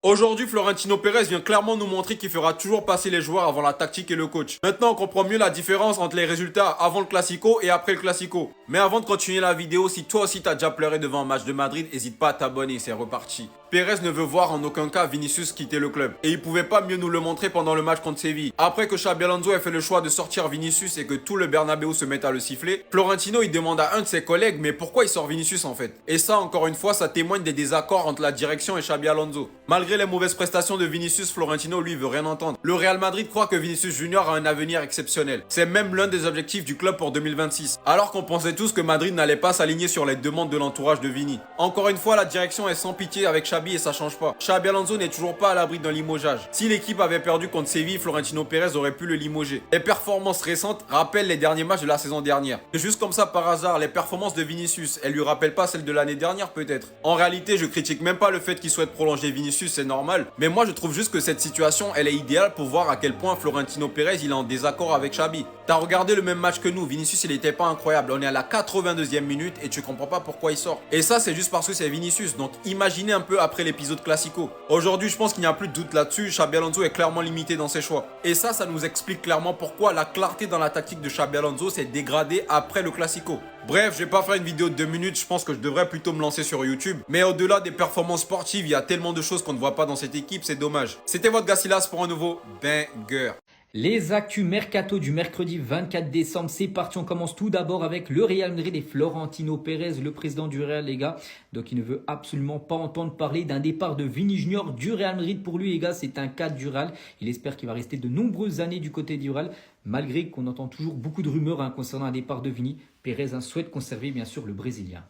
Aujourd'hui, Florentino Pérez vient clairement nous montrer qu'il fera toujours passer les joueurs avant la tactique et le coach. Maintenant, on comprend mieux la différence entre les résultats avant le Classico et après le Classico. Mais avant de continuer la vidéo, si toi aussi t'as déjà pleuré devant un match de Madrid, n'hésite pas à t'abonner, c'est reparti. Pérez ne veut voir en aucun cas Vinicius quitter le club. Et il pouvait pas mieux nous le montrer pendant le match contre Séville. Après que Xabi Alonso ait fait le choix de sortir Vinicius et que tout le Bernabéu se mette à le siffler, Florentino il demande à un de ses collègues mais pourquoi il sort Vinicius en fait. Et ça encore une fois ça témoigne des désaccords entre la direction et Xabi Alonso. Malgré les mauvaises prestations de Vinicius, Florentino lui veut rien entendre. Le Real Madrid croit que Vinicius Junior a un avenir exceptionnel. C'est même l'un des objectifs du club pour 2026. Alors qu'on pensait tous que Madrid n'allait pas s'aligner sur les demandes de l'entourage de Vini. Encore une fois la direction est sans pitié avec Xabi et ça change pas. Xabi Alonso n'est toujours pas à l'abri d'un limogeage. Si l'équipe avait perdu contre Séville, Florentino Pérez aurait pu le limoger. Les performances récentes rappellent les derniers matchs de la saison dernière. Et juste comme ça par hasard, les performances de Vinicius, elles lui rappellent pas celles de l'année dernière peut-être. En réalité, je critique même pas le fait qu'il souhaite prolonger Vinicius, c'est normal. Mais moi je trouve juste que cette situation, elle est idéale pour voir à quel point Florentino Pérez il est en désaccord avec Xabi. T'as regardé le même match que nous, Vinicius il était pas incroyable. On est à la 82e minute et tu comprends pas pourquoi il sort. Et ça c'est juste parce que c'est Vinicius. Donc imaginez un peu après l'épisode Classico. Aujourd'hui, je pense qu'il n'y a plus de doute là-dessus. Xabi Alonso est clairement limité dans ses choix. Et ça nous explique clairement pourquoi la clarté dans la tactique de Xabi Alonso s'est dégradée après le Classico. Bref, je vais pas faire une vidéo de 2 minutes, je pense que je devrais plutôt me lancer sur YouTube. Mais au-delà des performances sportives, il y a tellement de choses qu'on ne voit pas dans cette équipe, c'est dommage. C'était votre Gassilas pour un nouveau banger. Les actus mercato du mercredi 24 décembre, c'est parti. On commence tout d'abord avec le Real Madrid et Florentino Pérez, le président du Real, les gars. Donc, il ne veut absolument pas entendre parler d'un départ de Vini Junior du Real Madrid. Pour lui, les gars, c'est un cas du Real. Il espère qu'il va rester de nombreuses années du côté du Real, malgré qu'on entend toujours beaucoup de rumeurs concernant un départ de Vini. Pérez souhaite conserver, bien sûr, le Brésilien.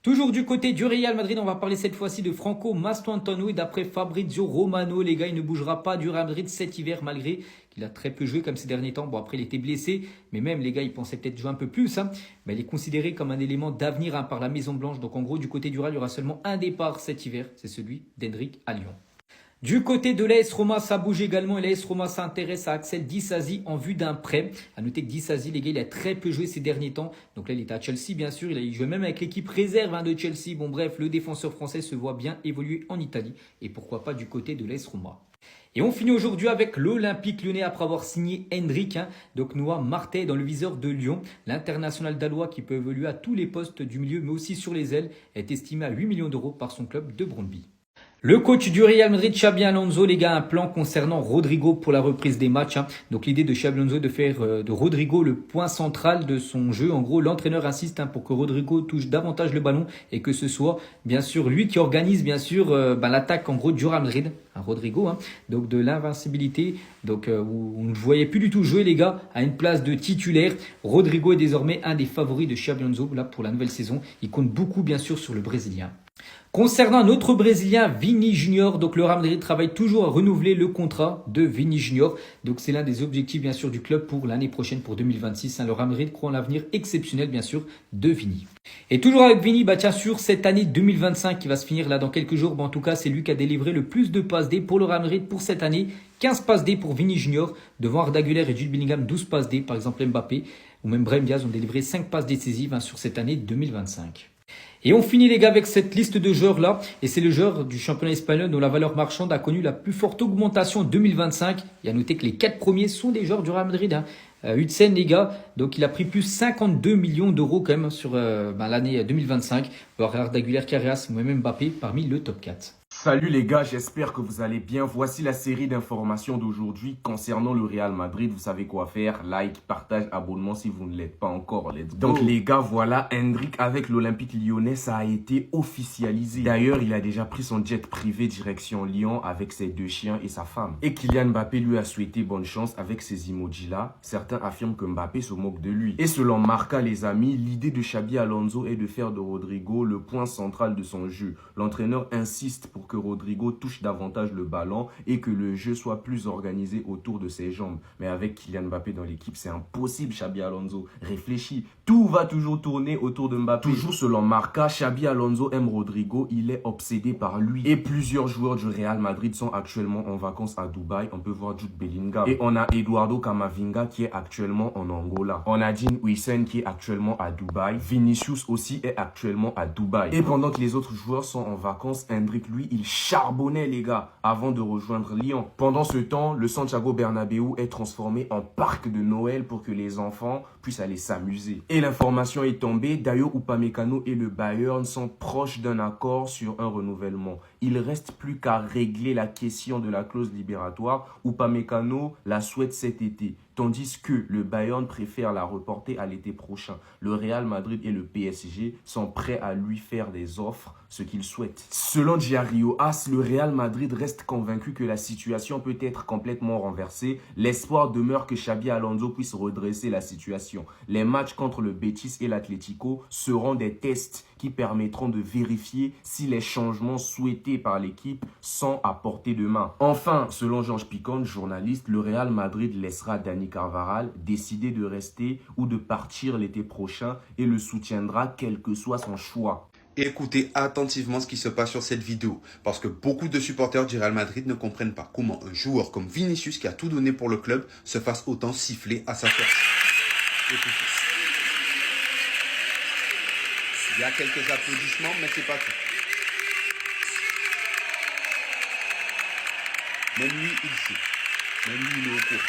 Toujours du côté du Real Madrid, on va parler cette fois-ci de Franco Mastantuono et d'après Fabrizio Romano, les gars, il ne bougera pas du Real Madrid cet hiver malgré qu'il a très peu joué comme ces derniers temps. Bon, après, il était blessé, mais même les gars, ils pensaient peut-être jouer un peu plus. Mais il est considéré comme un élément d'avenir par la Maison Blanche. Donc en gros, du côté du Real, il y aura seulement un départ cet hiver, c'est celui d'Hendrick à Lyon. Du côté de l'AS Roma, ça bouge également et l'AS Roma s'intéresse à Axel Disasi en vue d'un prêt. À noter que Disasi, les gars, il a très peu joué ces derniers temps. Donc là, il était à Chelsea, bien sûr. Il jouait même avec l'équipe réserve de Chelsea. Bon, bref, le défenseur français se voit bien évoluer en Italie. Et pourquoi pas du côté de l'AS Roma. Et on finit aujourd'hui avec l'Olympique lyonnais après avoir signé Hendrick. Donc Noah Martet dans le viseur de Lyon. L'international danois qui peut évoluer à tous les postes du milieu, mais aussi sur les ailes, est estimé à 8 millions d'euros par son club de Brøndby. Le coach du Real Madrid, Xabi Alonso, les gars, un plan concernant Rodrigo pour la reprise des matchs. Donc l'idée de Xabi Alonso est de faire de Rodrigo le point central de son jeu. En gros, l'entraîneur insiste pour que Rodrigo touche davantage le ballon et que ce soit bien sûr lui qui organise bien sûr l'attaque en gros du Real Madrid. Rodrigo, donc de l'invincibilité, donc où on ne voyait plus du tout jouer les gars à une place de titulaire. Rodrigo est désormais un des favoris de Xabi Alonso là pour la nouvelle saison. Il compte beaucoup bien sûr sur le Brésilien. Concernant un autre Brésilien, Vini Junior, donc le Real Madrid travaille toujours à renouveler le contrat de Vini Junior. Donc c'est l'un des objectifs bien sûr du club pour l'année prochaine, pour 2026. Le Real Madrid croit en l'avenir exceptionnel bien sûr de Vini. Et toujours avec Vini, tiens sûr cette année 2025 qui va se finir là dans quelques jours. En tout cas c'est lui qui a délivré le plus de passes D pour le Real Madrid pour cette année. 15 passes D pour Vini Junior, devant Arda Güler et Jude Bellingham 12 passes D, par exemple Mbappé ou même Brahim Diaz ont délivré 5 passes décisives sur cette année 2025. Et on finit les gars avec cette liste de joueurs là, et c'est le joueur du championnat espagnol dont la valeur marchande a connu la plus forte augmentation en 2025. Il y a noté que les 4 premiers sont des joueurs du Real Madrid. Hudson les gars, donc il a pris plus 52 millions d'euros quand même sur l'année 2025. Voire Arda Güler, Carreras ou même Mbappé parmi le top 4. Salut les gars, j'espère que vous allez bien. Voici la série d'informations d'aujourd'hui concernant le Real Madrid. Vous savez quoi faire, like, partage, abonnement si vous ne l'êtes pas encore. Let's go. Donc les gars, voilà, Hendrick avec l'Olympique lyonnais, ça a été officialisé. D'ailleurs, il a déjà pris son jet privé direction Lyon avec ses 2 chiens et sa femme. Et Kylian Mbappé lui a souhaité bonne chance avec ces emojis là. Certains affirment que Mbappé se moque de lui. Et selon Marca les amis, l'idée de Xabi Alonso est de faire de Rodrigo le point central de son jeu. L'entraîneur insiste pour que Rodrigo touche davantage le ballon et que le jeu soit plus organisé autour de ses jambes. Mais avec Kylian Mbappé dans l'équipe, c'est impossible, Xabi Alonso. Réfléchis, tout va toujours tourner autour de Mbappé. Toujours selon Marca, Xabi Alonso aime Rodrigo, il est obsédé par lui. Et plusieurs joueurs du Real Madrid sont actuellement en vacances à Dubaï. On peut voir Jude Bellingham. Et on a Eduardo Camavinga qui est actuellement en Angola. On a Dean Huijsen qui est actuellement à Dubaï. Vinicius aussi est actuellement à Dubaï. Dubaï. Et pendant que les autres joueurs sont en vacances, Endrick, lui, il charbonnait les gars avant de rejoindre Lyon. Pendant ce temps, le Santiago Bernabéu est transformé en parc de Noël pour que les enfants puissent aller s'amuser. Et l'information est tombée, Dayo Upamecano et le Bayern sont proches d'un accord sur un renouvellement. Il reste plus qu'à régler la question de la clause libératoire. Upamecano la souhaite cet été, tandis que le Bayern préfère la reporter à l'été prochain. Le Real Madrid et le PSG sont prêts à lui faire des offres, ce qu'il souhaite. Selon Diario As, le Real Madrid reste convaincu que la situation peut être complètement renversée. L'espoir demeure que Xabi Alonso puisse redresser la situation. Les matchs contre le Betis et l'Atlético seront des tests qui permettront de vérifier si les changements souhaités par l'équipe sont à portée de main. Enfin, selon Georges Picon, journaliste, le Real Madrid laissera Dani Carvajal décider de rester ou de partir l'été prochain et le soutiendra quel que soit son choix. Écoutez attentivement ce qui se passe sur cette vidéo, parce que beaucoup de supporters du Real Madrid ne comprennent pas comment un joueur comme Vinicius, qui a tout donné pour le club, se fasse autant siffler à sa sortie. Écoutez. Il y a quelques applaudissements, mais c'est pas tout. Même lui, il sait. Même lui, il est au courant.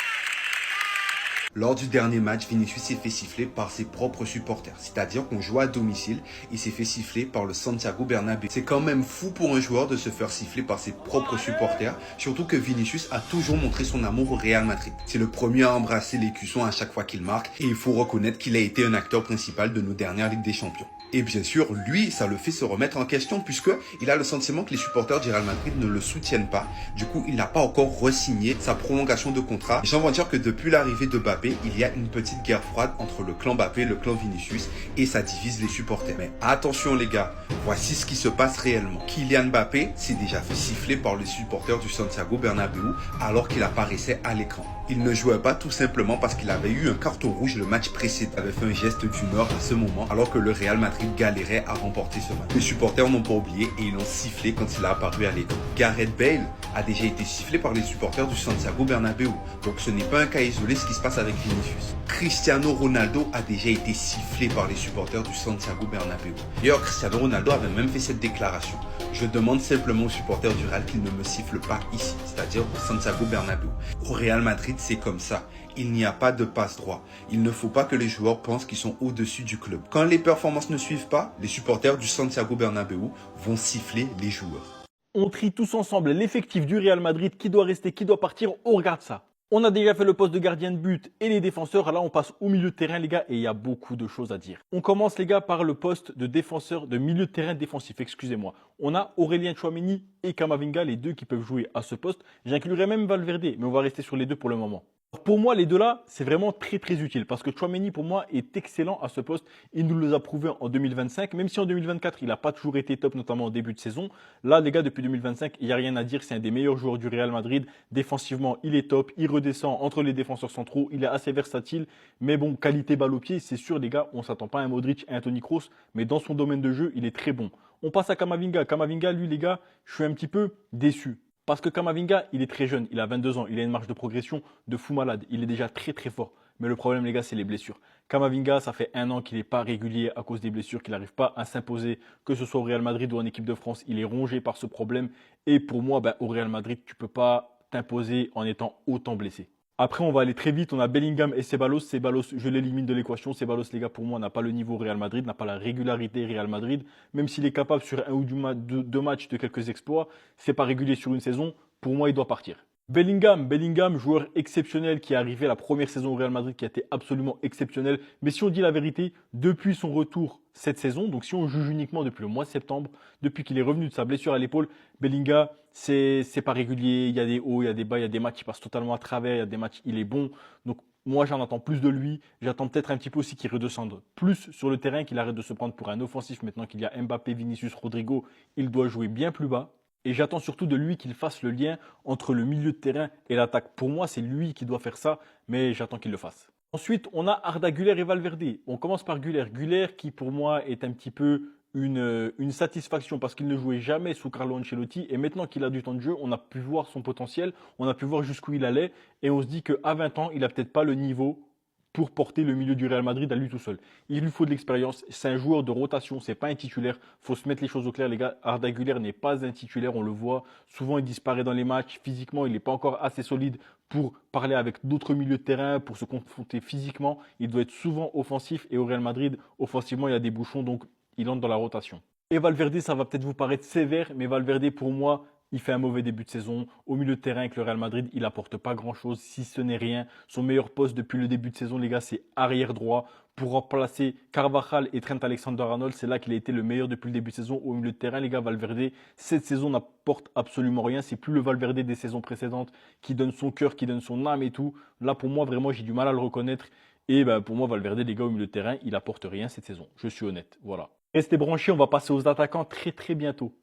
Lors du dernier match, Vinicius s'est fait siffler par ses propres supporters. C'est-à-dire qu'on joue à domicile, il s'est fait siffler par le Santiago Bernabéu. C'est quand même fou pour un joueur de se faire siffler par ses propres supporters, surtout que Vinicius a toujours montré son amour au Real Madrid. C'est le premier à embrasser les cuissons à chaque fois qu'il marque, et il faut reconnaître qu'il a été un acteur principal de nos dernières Ligues des Champions. Et bien sûr, lui, ça le fait se remettre en question puisqu'il a le sentiment que les supporters du Real Madrid ne le soutiennent pas. Du coup, il n'a pas encore re-signé sa prolongation de contrat. J'en veux dire que depuis l'arrivée de Mbappé, il y a une petite guerre froide entre le clan Mbappé et le clan Vinicius et ça divise les supporters. Mais attention les gars, voici ce qui se passe réellement. Kylian Mbappé s'est déjà fait siffler par les supporters du Santiago Bernabéu alors qu'il apparaissait à l'écran. Il ne jouait pas tout simplement parce qu'il avait eu un carton rouge le match précédent. Il avait fait un geste d'humeur à ce moment alors que le Real Madrid galérait à remporter ce match. Les supporters n'ont pas oublié et ils l'ont sifflé quand il a apparu à l'écran. Gareth Bale a déjà été sifflé par les supporters du Santiago Bernabéu. Donc ce n'est pas un cas isolé ce qui se passe avec Vinicius. Cristiano Ronaldo a déjà été sifflé par les supporters du Santiago Bernabéu. D'ailleurs, Cristiano Ronaldo avait même fait cette déclaration. Je demande simplement aux supporters du Real qu'ils ne me sifflent pas ici, c'est-à-dire au Santiago Bernabéu. Au Real Madrid, c'est comme ça. Il n'y a pas de passe-droit. Il ne faut pas que les joueurs pensent qu'ils sont au-dessus du club. Quand les performances ne suivent pas, les supporters du Santiago Bernabéu vont siffler les joueurs. On trie tous ensemble l'effectif du Real Madrid, qui doit rester, qui doit partir, on regarde ça. On a déjà fait le poste de gardien de but et les défenseurs. Là, on passe au milieu de terrain, les gars, et il y a beaucoup de choses à dire. On commence, les gars, par le poste de défenseur, de milieu de terrain défensif, excusez-moi. On a Aurélien Tchouaméni et Camavinga, les deux qui peuvent jouer à ce poste. J'inclurai même Valverde, mais on va rester sur les deux pour le moment. Pour moi, les deux là, c'est vraiment très très utile parce que Tchouaméni, pour moi, est excellent à ce poste. Il nous les a prouvé en 2025, même si en 2024, il n'a pas toujours été top, notamment au début de saison. Là, les gars, depuis 2025, il n'y a rien à dire. C'est un des meilleurs joueurs du Real Madrid. Défensivement, il est top. Il redescend entre les défenseurs centraux. Il est assez versatile. Mais bon, qualité balle au pied, c'est sûr, les gars, on ne s'attend pas à un Modric et un Toni Kroos. Mais dans son domaine de jeu, il est très bon. On passe à Camavinga. Camavinga, lui, les gars, je suis un petit peu déçu. Parce que Camavinga, il est très jeune, il a 22 ans, il a une marge de progression de fou malade. Il est déjà très très fort. Mais le problème, les gars, c'est les blessures. Camavinga, ça fait 1 an qu'il n'est pas régulier à cause des blessures, qu'il n'arrive pas à s'imposer, que ce soit au Real Madrid ou en équipe de France. Il est rongé par ce problème. Et pour moi, au Real Madrid, tu ne peux pas t'imposer en étant autant blessé. Après, on va aller très vite. On a Bellingham et Ceballos. Ceballos, je l'élimine de l'équation. Ceballos, les gars, pour moi, n'a pas le niveau Real Madrid, n'a pas la régularité Real Madrid. Même s'il est capable sur un ou deux matchs de quelques exploits, c'est pas régulier sur une saison. Pour moi, il doit partir. Bellingham, joueur exceptionnel qui est arrivé à la première saison au Real Madrid, qui a été absolument exceptionnel. Mais si on dit la vérité, depuis son retour cette saison, donc si on juge uniquement depuis le mois de septembre, depuis qu'il est revenu de sa blessure à l'épaule, Bellingham, c'est pas régulier. Il y a des hauts, il y a des bas, il y a des matchs qui passent totalement à travers, il y a des matchs, il est bon. Donc moi, j'en attends plus de lui. J'attends peut-être un petit peu aussi qu'il redescende plus sur le terrain, qu'il arrête de se prendre pour un offensif. Maintenant qu'il y a Mbappé, Vinicius, Rodrigo, il doit jouer bien plus bas. Et j'attends surtout de lui qu'il fasse le lien entre le milieu de terrain et l'attaque. Pour moi, c'est lui qui doit faire ça, mais j'attends qu'il le fasse. Ensuite, on a Arda Güler et Valverde. On commence par Güler. Güler qui, pour moi, est un petit peu une satisfaction parce qu'il ne jouait jamais sous Carlo Ancelotti. Et maintenant qu'il a du temps de jeu, on a pu voir son potentiel, on a pu voir jusqu'où il allait. Et on se dit qu'à 20 ans, il n'a peut-être pas le niveau pour porter le milieu du Real Madrid à lui tout seul. Il lui faut de l'expérience. C'est un joueur de rotation, c'est pas un titulaire. Faut se mettre les choses au clair, les gars. Arda Güler n'est pas un titulaire, on le voit. Souvent, il disparaît dans les matchs. Physiquement, il n'est pas encore assez solide pour parler avec d'autres milieux de terrain, pour se confronter physiquement. Il doit être souvent offensif et au Real Madrid, offensivement, il y a des bouchons, donc il entre dans la rotation. Et Valverde, ça va peut-être vous paraître sévère, mais Valverde, pour moi, il fait un mauvais début de saison. Au milieu de terrain avec le Real Madrid, il apporte pas grand-chose, si ce n'est rien. Son meilleur poste depuis le début de saison, les gars, c'est arrière droit. Pour remplacer Carvajal et Trent Alexander-Arnold, c'est là qu'il a été le meilleur depuis le début de saison. Au milieu de terrain, les gars, Valverde, cette saison n'apporte absolument rien. C'est plus le Valverde des saisons précédentes qui donne son cœur, qui donne son âme et tout. Là, pour moi, vraiment, j'ai du mal à le reconnaître. Et ben, pour moi, Valverde, les gars, au milieu de terrain, il apporte rien cette saison. Je suis honnête. Voilà. Restez branchés, on va passer aux attaquants très très bientôt.